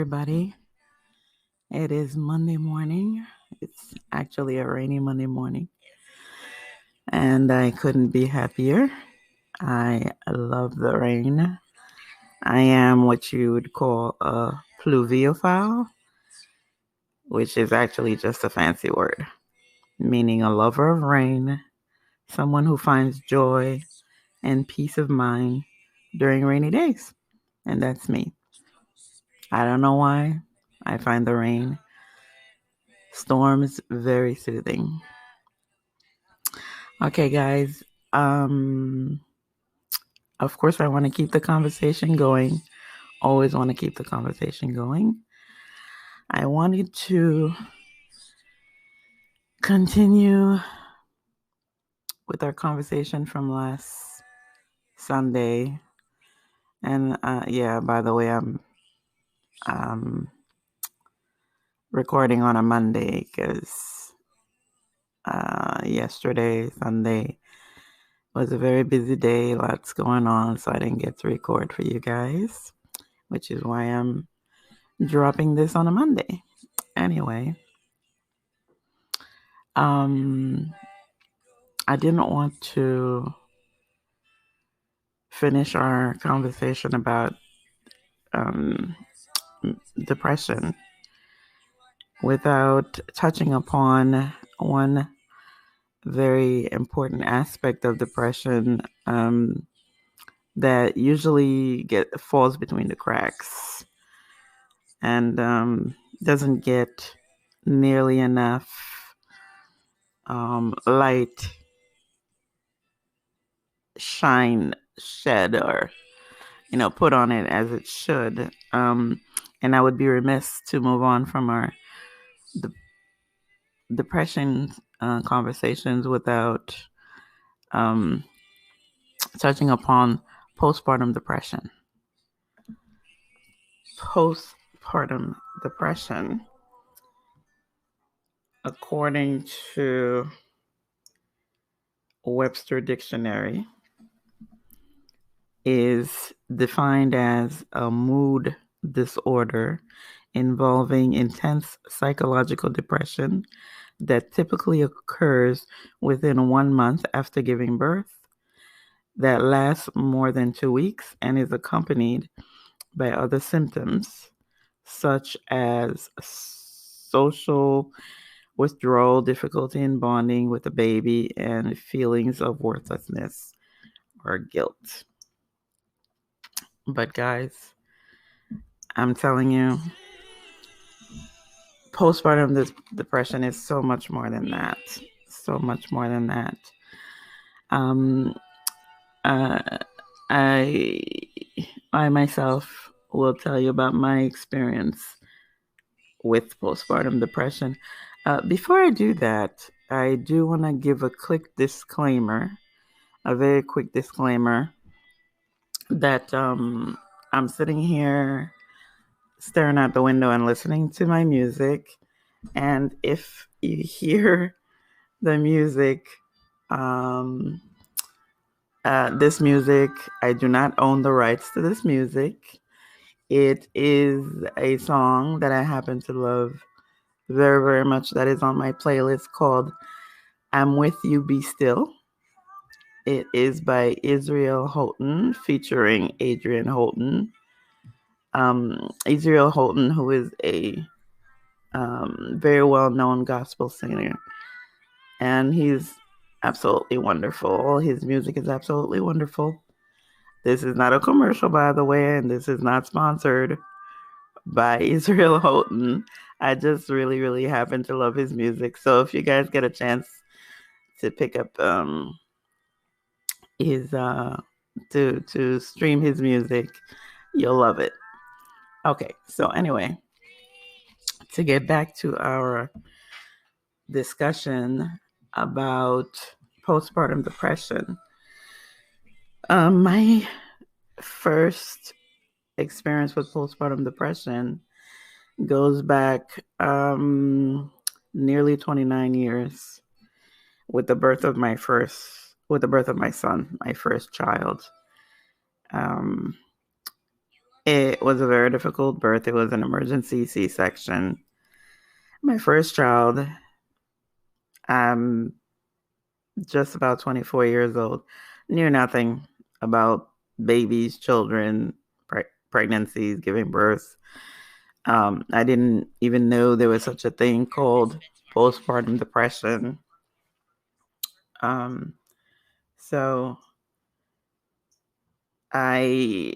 Everybody. It is Monday morning. It's actually a rainy Monday morning, and I couldn't be happier. I love the rain. I am what you would call a pluviophile, which is actually just a fancy word, meaning a lover of rain, someone who finds joy and peace of mind during rainy days. And that's me. I don't know why. I find the rain storms very soothing. Okay, guys. Um, of course, I want to keep the conversation going. Always want to keep the conversation going. I wanted to continue with our conversation from last Sunday. And yeah, by the way, I'm um, recording on a Monday because yesterday, Sunday, was a very busy day. Lots going on, so I didn't get to record for you guys, which is why I'm dropping this on a Monday. Anyway, um, I didn't want to finish our conversation about um, depression without touching upon one very important aspect of depression that usually falls between the cracks and doesn't get nearly enough light shine shed or put on it as it should. And I would be remiss to move on from our de- depression conversations without um, touching upon postpartum depression. Postpartum depression, according to Webster Dictionary, is defined as a mood disorder involving intense psychological depression that typically occurs within 1 month after giving birth, that lasts more than 2 weeks, and is accompanied by other symptoms such as social withdrawal, difficulty in bonding with the baby, and feelings of worthlessness or guilt. But guys, I'm telling you, postpartum depression is so much more than that. So much more than that. Um, uh, I I myself will tell you about my experience with postpartum depression. Before I do that, I do want to give a quick disclaimer, a very quick disclaimer that I'm sitting here staring out the window and listening to my music. And if you hear the music, um, this music, I do not own the rights to this music. It is a song that I happen to love very, very much that is on my playlist called I'm With You, Be Still. It is by Israel Houghton featuring Adrian Houghton. Israel Houghton, who is a very well-known gospel singer, and he's absolutely wonderful. His music is absolutely wonderful. This is not a commercial, by the way, and this is not sponsored by Israel Houghton. I just really, really happen to love his music. So if you guys get a chance to pick up his to stream his music, you'll love it. Okay, so anyway, to get back to our discussion about postpartum depression, my first experience with postpartum depression goes back nearly 29 years with the birth of my son, my first child. Um, It was a very difficult birth. It was an emergency C-section. My first child, I'm just about 24 years old, knew nothing about babies, children, pregnancies, giving birth. I didn't even know there was such a thing called postpartum depression. Um, so I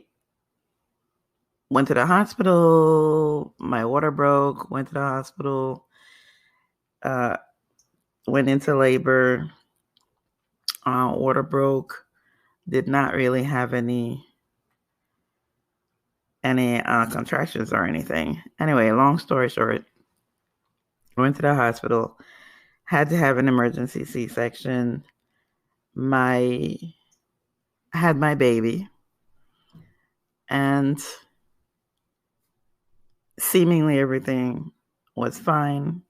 went to the hospital. My water broke. Went to the hospital. Uh, went into labor. Water broke. Did not really have any contractions or anything. Anyway, long story short, went to the hospital. Had to have an emergency C-section. I had my baby, and seemingly everything was fine.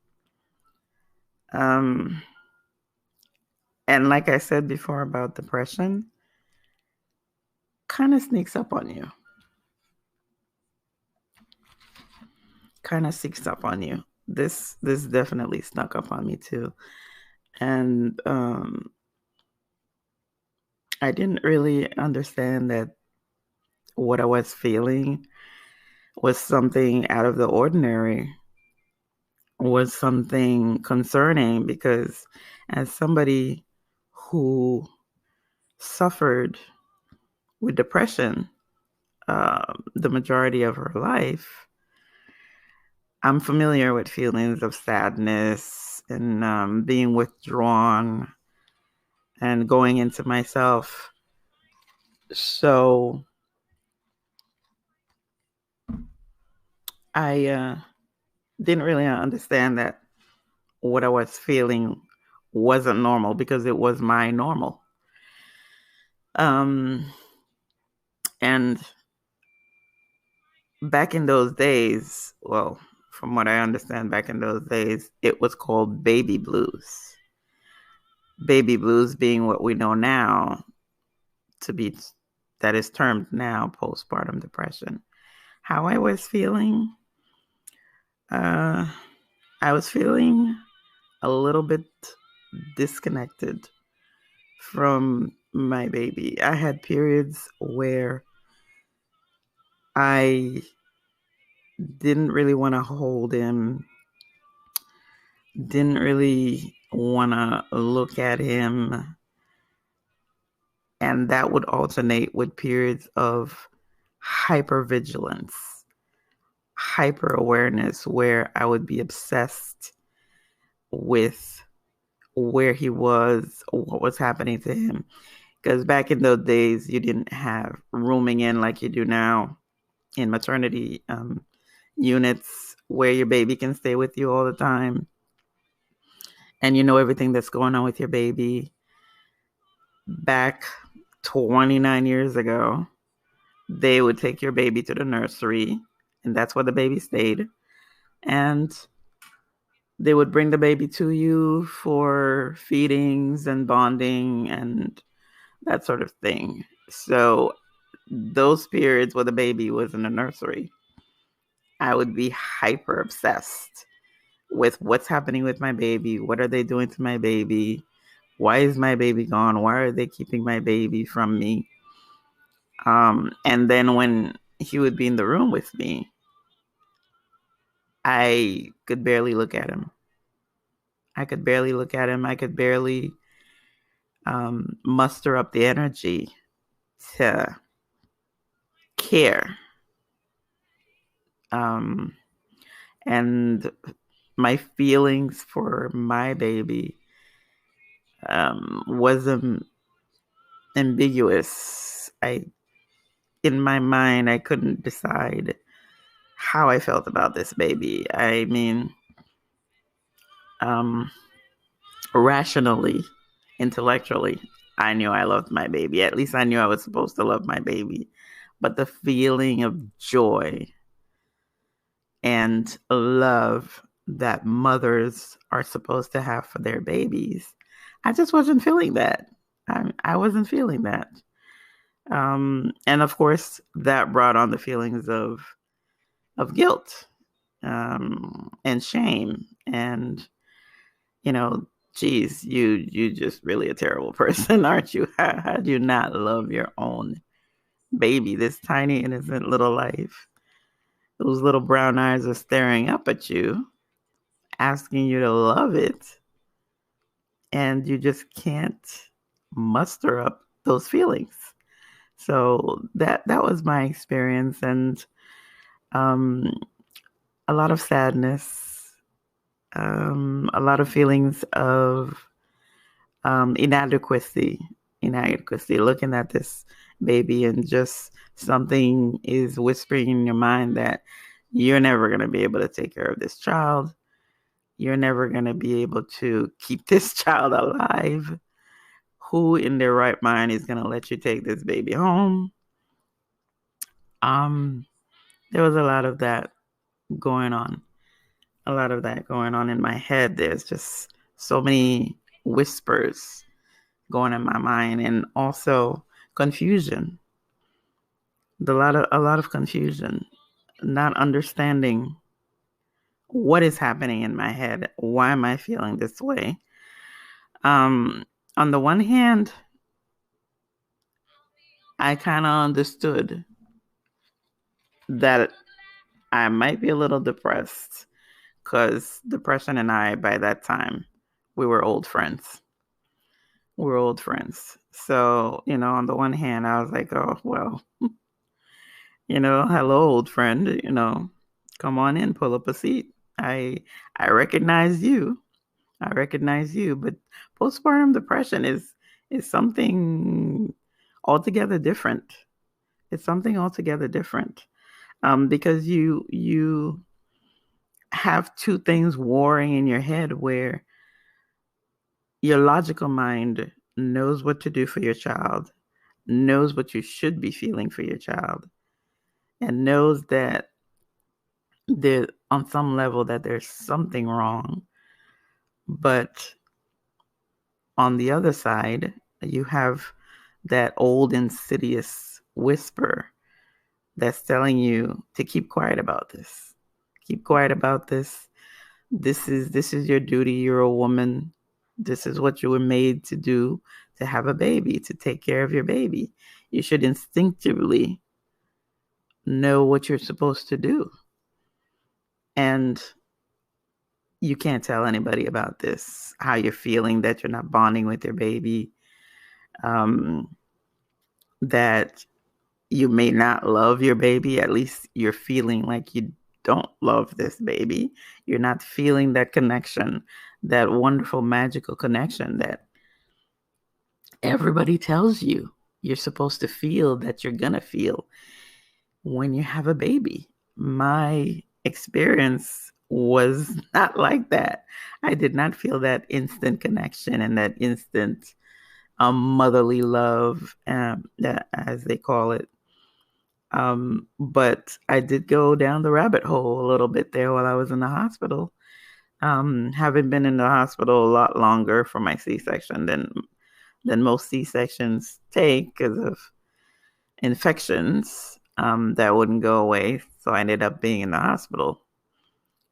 And like I said before about depression, kind of sneaks up on you. This definitely snuck up on me too. And I didn't really understand that what I was feeling was something out of the ordinary, was something concerning, because as somebody who suffered with depression the majority of her life, I'm familiar with feelings of sadness and being withdrawn and going into myself. So I didn't really understand that what I was feeling wasn't normal, because it was my normal. And back in those days, well, from what I understand, back in those days, it was called baby blues. Baby blues being what we know now to be, that is termed now postpartum depression. How I was feeling, I was feeling a little bit disconnected from my baby. I had periods where I didn't really want to hold him, didn't really want to look at him. And that would alternate with periods of hypervigilance, hyper awareness, where I would be obsessed with where he was, what was happening to him. Because back in those days, you didn't have rooming in like you do now in maternity units, where your baby can stay with you all the time and you know everything that's going on with your baby. Back 29 years ago, they would take your baby to the nursery, and that's where the baby stayed. And they would bring the baby to you for feedings and bonding and that sort of thing. So those periods where the baby was in the nursery, I would be hyper obsessed with what's happening with my baby. What are they doing to my baby? Why is my baby gone? Why are they keeping my baby from me? And then when he would be in the room with me, I could barely look at him. I could barely muster up the energy to care. And my feelings for my baby was ambiguous. In my mind, I couldn't decide how I felt about this baby. I mean, rationally, intellectually, I knew I loved my baby. At least I knew I was supposed to love my baby. But the feeling of joy and love that mothers are supposed to have for their babies, I just wasn't feeling that. I wasn't feeling that. And of course, that brought on the feelings of guilt, and shame, and you know, geez, you just really a terrible person, aren't you? How do you not love your own baby, this tiny innocent little life? Those little brown eyes are staring up at you, asking you to love it, and you just can't muster up those feelings. So that was my experience, and um, a lot of sadness, a lot of feelings of inadequacy, looking at this baby, and just something is whispering in your mind that you're never going to be able to take care of this child. You're never going to be able to keep this child alive. Who in their right mind is going to let you take this baby home? Um, there was a lot of that going on. A lot of that going on in my head. There's just so many whispers going in my mind, and also confusion. A lot of confusion, not understanding what is happening in my head. Why am I feeling this way? Um, on the one hand, I kind of understood that I might be a little depressed, because depression and I, by that time, we were old friends. We were old friends. So, on the one hand, I was like, oh, well, hello, old friend, come on in, pull up a seat. I I recognize you. I recognize you, but postpartum depression is something altogether different. It's something altogether different. Because you have two things warring in your head, where your logical mind knows what to do for your child, knows what you should be feeling for your child, and knows that there, on some level, that there's something wrong. But on the other side, you have that old insidious whisper that's telling you to keep quiet about this. Keep quiet about this. This is your duty. You're a woman. This is what you were made to do, to have a baby, to take care of your baby. You should instinctively know what you're supposed to do. And you can't tell anybody about this, how you're feeling, that you're not bonding with your baby, um, that you may not love your baby. At least you're feeling like you don't love this baby. You're not feeling that connection, that wonderful, magical connection that everybody tells you you're supposed to feel, that you're going to feel when you have a baby. My experience was not like that. I did not feel that instant connection and that instant motherly love, as they call it. But I did go down the rabbit hole a little bit there while I was in the hospital. Having been in the hospital a lot longer for my C-section than most C-sections take, because of infections that wouldn't go away. So I ended up being in the hospital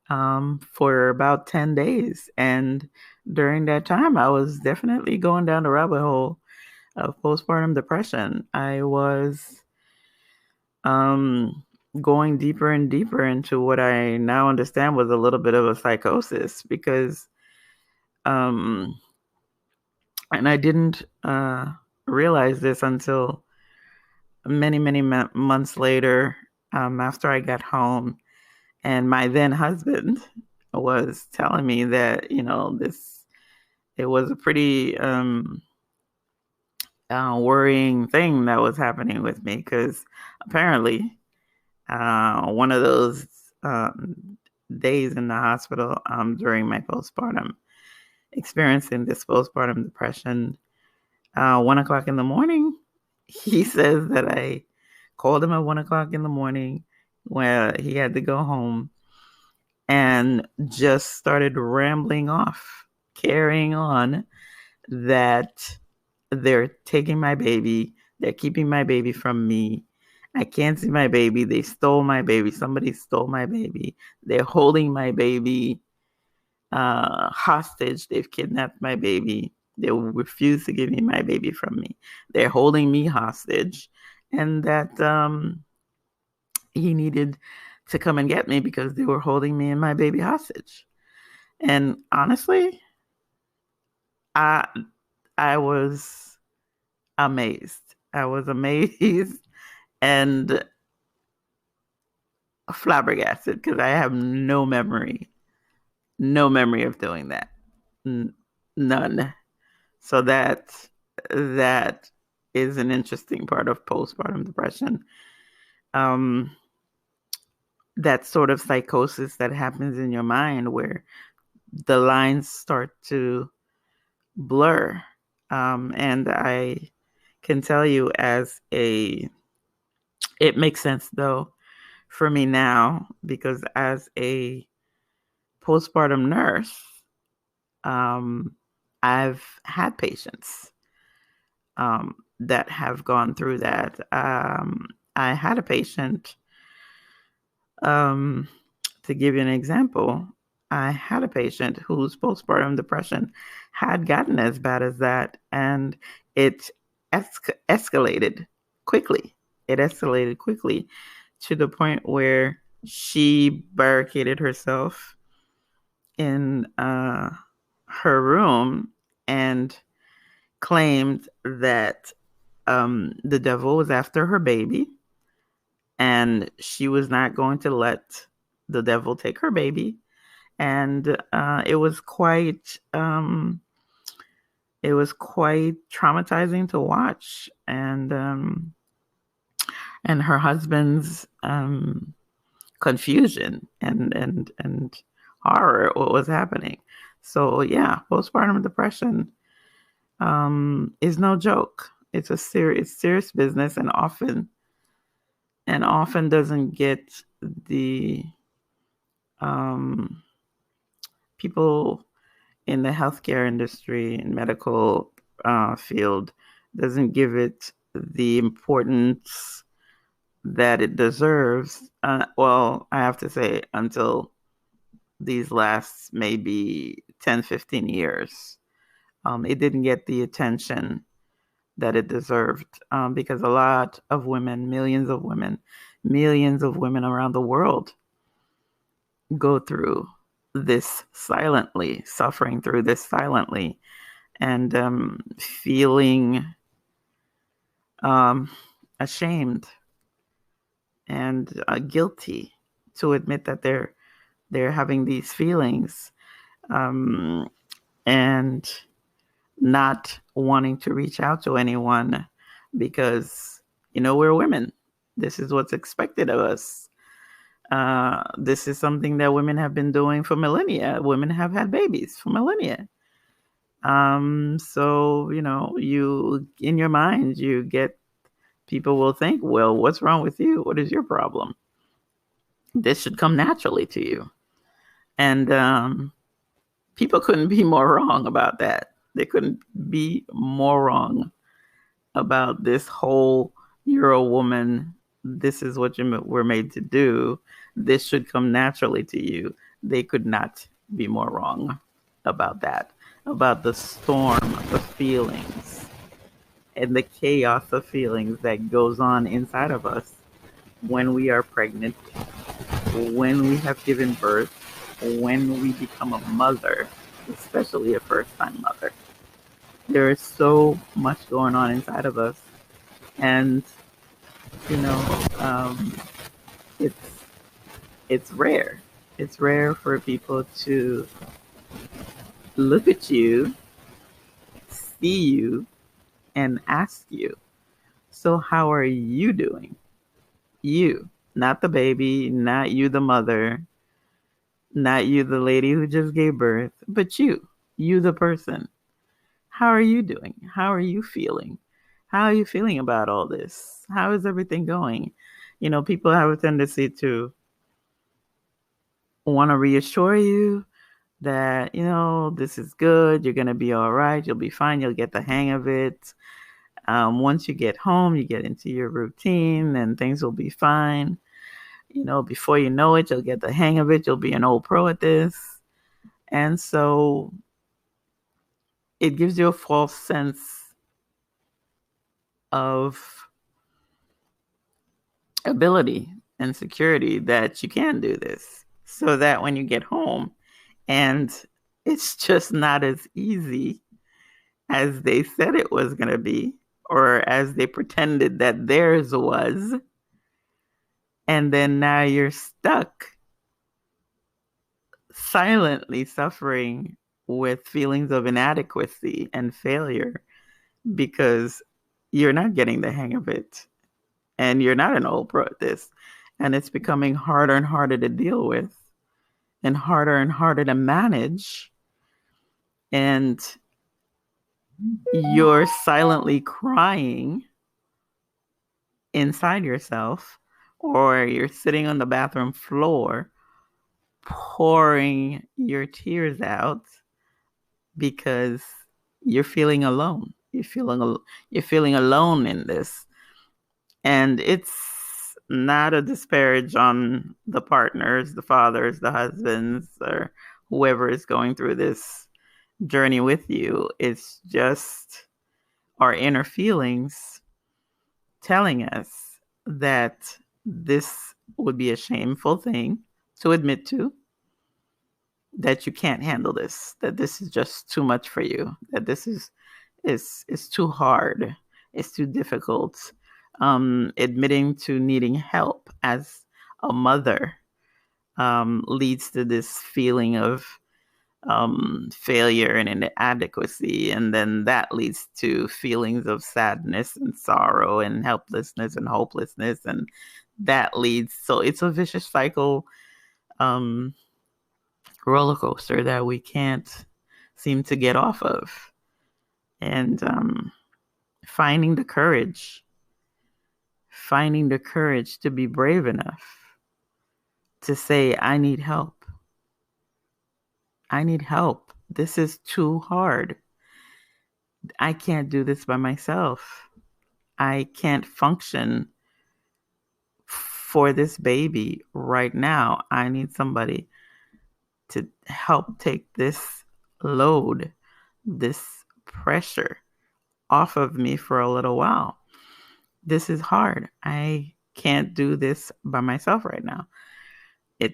for about 10 days. And during that time, I was definitely going down the rabbit hole of postpartum depression. I was going deeper and deeper into what I now understand was a little bit of a psychosis, because, and I didn't realize this until many, many months later, after I got home, and my then husband was telling me that, it was a pretty worrying thing that was happening with me, because apparently one of those days in the hospital, during my postpartum, experiencing this postpartum depression, 1 o'clock in the morning, he says that I called him at 1 o'clock in the morning where he had to go home, and just started rambling off, carrying on, that they're taking my baby, They're keeping my baby from me. I can't see my baby. They stole my baby. Somebody stole my baby. They're holding my baby hostage. They've kidnapped my baby. They will refuse to give me my baby from me. They're holding me hostage. And that he needed to come and get me because they were holding me and my baby hostage. And honestly, I I was amazed. I was amazed and flabbergasted because I have no memory of doing that. None. So that is an interesting part of postpartum depression. Um, that sort of psychosis that happens in your mind where the lines start to blur. And I can tell you it makes sense though for me now because as a postpartum nurse, I've had patients that have gone through that. I had a patient, um, to give you an example, I had a patient whose postpartum depression had gotten as bad as that, and it escalated quickly. It escalated quickly to the point where she barricaded herself in her room and claimed that the devil was after her baby and she was not going to let the devil take her baby. And it was quite traumatizing to watch. And her husband's confusion and horror at what was happening. So yeah, postpartum depression is no joke. It's a serious business, and often doesn't get the people in the healthcare industry and medical field doesn't give it the importance that it deserves. Well, I have to say until these last maybe 10, 15 years. It didn't get the attention that it deserved because a lot of women, millions of women around the world go through this silently, suffering through this silently, and feeling ashamed and guilty to admit that they're having these feelings, and not wanting to reach out to anyone because, we're women. This is what's expected of us. This is something that women have been doing for millennia. Women have had babies for millennia. So, you, in your mind, you get, people will think, well, what's wrong with you? What is your problem? This should come naturally to you. And people couldn't be more wrong about that. They couldn't be more wrong about this whole, you're a woman, this is what you were made to do, this should come naturally to you. They could not be more wrong about that, about the storm of feelings and the chaos of feelings that goes on inside of us when we are pregnant, when we have given birth, when we become a mother, especially a first-time mother. There is so much going on inside of us, and you know, it's it's rare. It's rare for people to look at you, see you, and ask you, "So how are you doing?" You, not the baby, not you, the mother, not you, the lady who just gave birth, but you, the person. How are you doing? How are you feeling? How are you feeling about all this? How is everything going? People have a tendency to want to reassure you that, this is good. You're going to be all right. You'll be fine. You'll get the hang of it. Once you get home, you get into your routine and things will be fine. Before you know it, you'll get the hang of it. You'll be an old pro at this. And so it gives you a false sense of ability and security that you can do this, so that when you get home and it's just not as easy as they said it was going to be, or as they pretended that theirs was, and then now you're stuck silently suffering with feelings of inadequacy and failure because you're not getting the hang of it and you're not an old pro at this, and it's becoming harder and harder to deal with and harder to manage, and you're silently crying inside yourself, or you're sitting on the bathroom floor pouring your tears out because you're feeling alone. You're feeling alone in this. And it's not a disparage on the partners, the fathers, the husbands, or whoever is going through this journey with you. It's just our inner feelings telling us that this would be a shameful thing to admit to, that you can't handle this, that this is just too much for you, that this is too hard, it's too difficult. Admitting to needing help as a mother leads to this feeling of failure and inadequacy, and then that leads to feelings of sadness and sorrow and helplessness and hopelessness, and that leads, so it's a vicious cycle, roller coaster that we can't seem to get off of. And finding the courage to be brave enough to say, I need help. This is too hard. I can't do this by myself. I can't function for this baby right now. I need somebody to help take this load, this pressure off of me for a little while. This is hard. I can't do this by myself right now.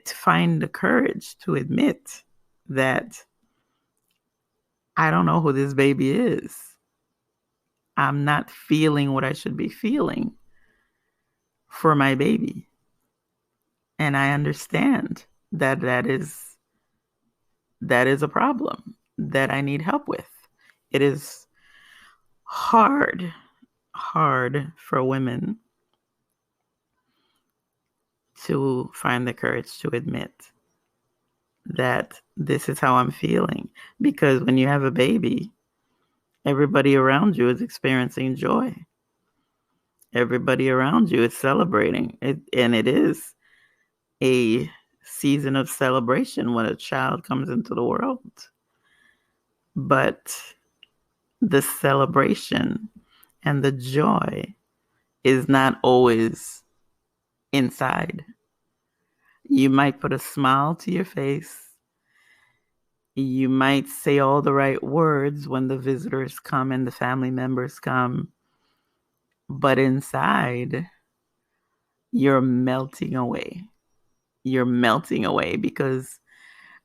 Find the courage to admit that I don't know who this baby is. I'm not feeling what I should be feeling for my baby. And I understand that is a problem that I need help with. It is hard for women to find the courage to admit that this is how I'm feeling. Because when you have a baby, everybody around you is experiencing joy. Everybody around you is celebrating. And it is a season of celebration when a child comes into the world. But the celebration and the joy is not always inside. You might put a smile to your face. You might say all the right words when the visitors come and the family members come. But inside, you're melting away. You're melting away because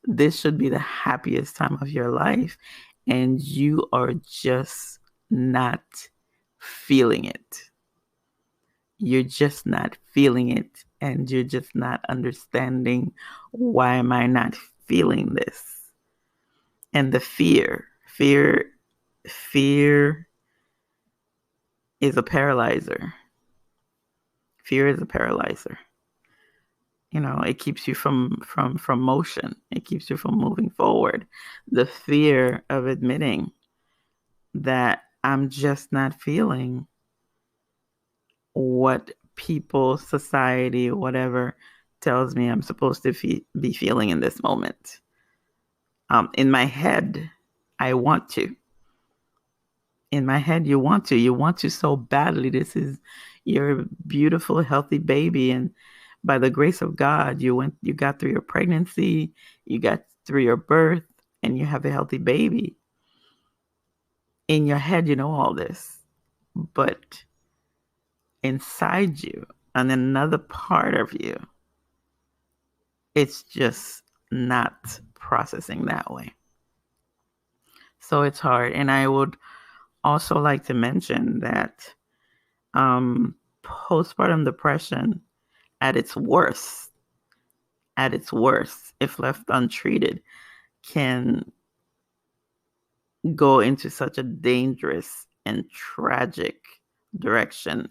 this should be the happiest time of your life. And you are just not feeling it. You're just not feeling it. And you're just not understanding, why am I not feeling this? And the fear is a paralyzer. Fear is a paralyzer. It keeps you from motion. It keeps you from moving forward. The fear of admitting that I'm just not feeling what people, society, whatever tells me I'm supposed to be feeling in this moment. In my head, I want to. In my head, you want to so badly. This is your beautiful, healthy baby. And by the grace of God, you got through your pregnancy, you got through your birth, and you have a healthy baby. In your head, you know all this, but inside you, and another part of you, it's just not processing that way. So it's hard. And I would also like to mention that postpartum depression at its worst, if left untreated, can go into such a dangerous and tragic direction.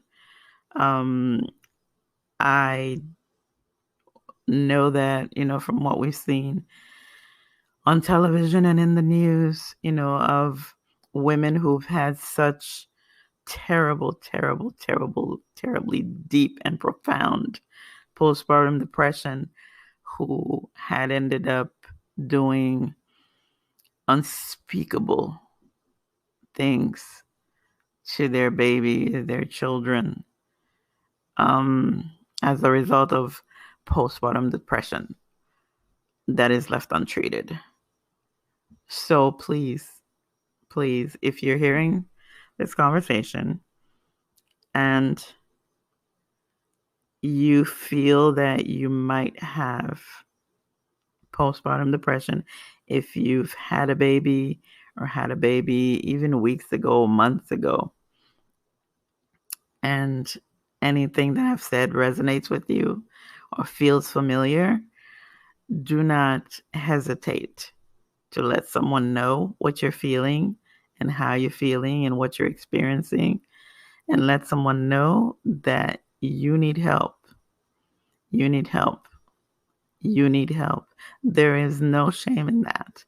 I know that, from what we've seen on television and in the news, of women who've had such terrible, terrible, terrible, terribly deep and profound postpartum depression, who had ended up doing unspeakable things to their baby, their children, as a result of postpartum depression that is left untreated. So please, if you're hearing this conversation and you feel that you might have postpartum depression, if you've had a baby or had a baby even weeks ago, months ago, and anything that I've said resonates with you or feels familiar, do not hesitate to let someone know what you're feeling and how you're feeling and what you're experiencing, and let someone know that you need help. You need help. You need help. There is no shame in that.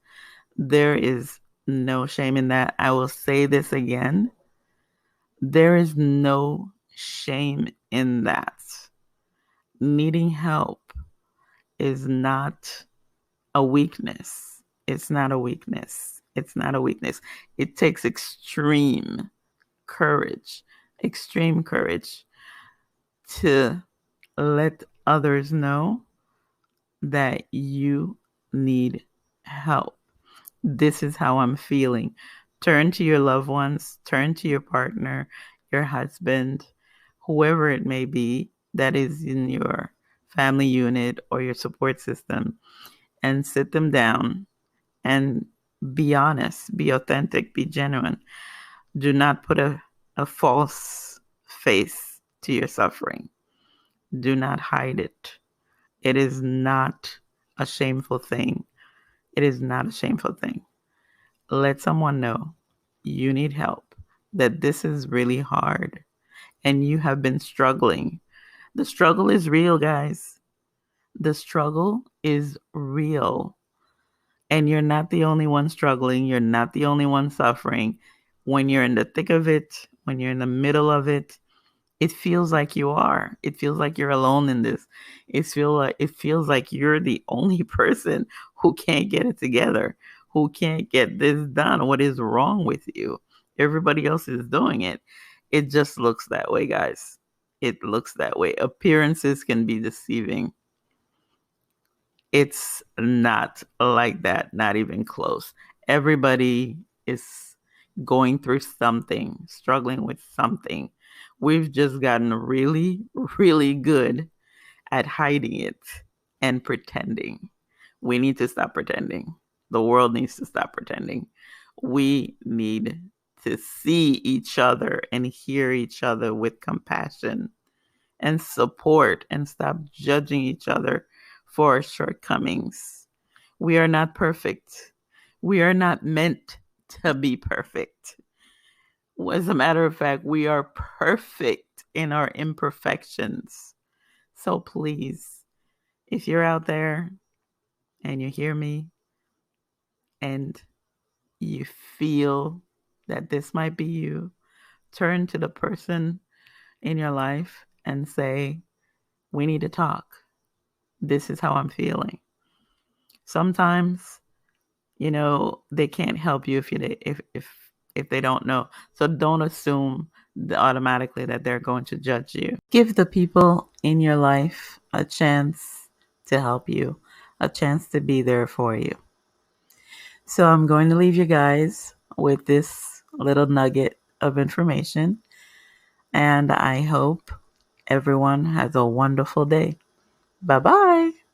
There is no shame in that. I will say this again. There is no shame in that. Needing help is not a weakness. It's not a weakness. It's not a weakness. It takes extreme courage to let others know that you need help. This is how I'm feeling. Turn to your loved ones, turn to your partner, your husband, whoever it may be that is in your family unit or your support system, and sit them down and be honest, be authentic, be genuine. Do not put a false face to your suffering. Do not hide it. It is not a shameful thing. It is not a shameful thing. Let someone know you need help, that this is really hard, and you have been struggling. The struggle is real, guys. The struggle is real. And you're not the only one struggling. You're not the only one suffering. When you're in the thick of it, when you're in the middle of it, it feels like you are. It feels like you're alone in this. It feels like you're the only person who can't get it together, who can't get this done. What is wrong with you? Everybody else is doing it. It just looks that way, guys. It looks that way. Appearances can be deceiving. It's not like that, not even close. Everybody is going through something, struggling with something. We've just gotten really, really good at hiding it and pretending. We need to stop pretending. The world needs to stop pretending. We need to see each other and hear each other with compassion and support, and stop judging each other for our shortcomings. We are not perfect. We are not meant to be perfect. As a matter of fact, we are perfect in our imperfections. So please, if you're out there and you hear me and you feel that this might be you, turn to the person in your life and say, we need to talk. This is how I'm feeling. Sometimes, they can't help you if if they don't know. So don't assume automatically that they're going to judge you. Give the people in your life a chance to help you, a chance to be there for you. So I'm going to leave you guys with this little nugget of information, and I hope everyone has a wonderful day. Bye-bye.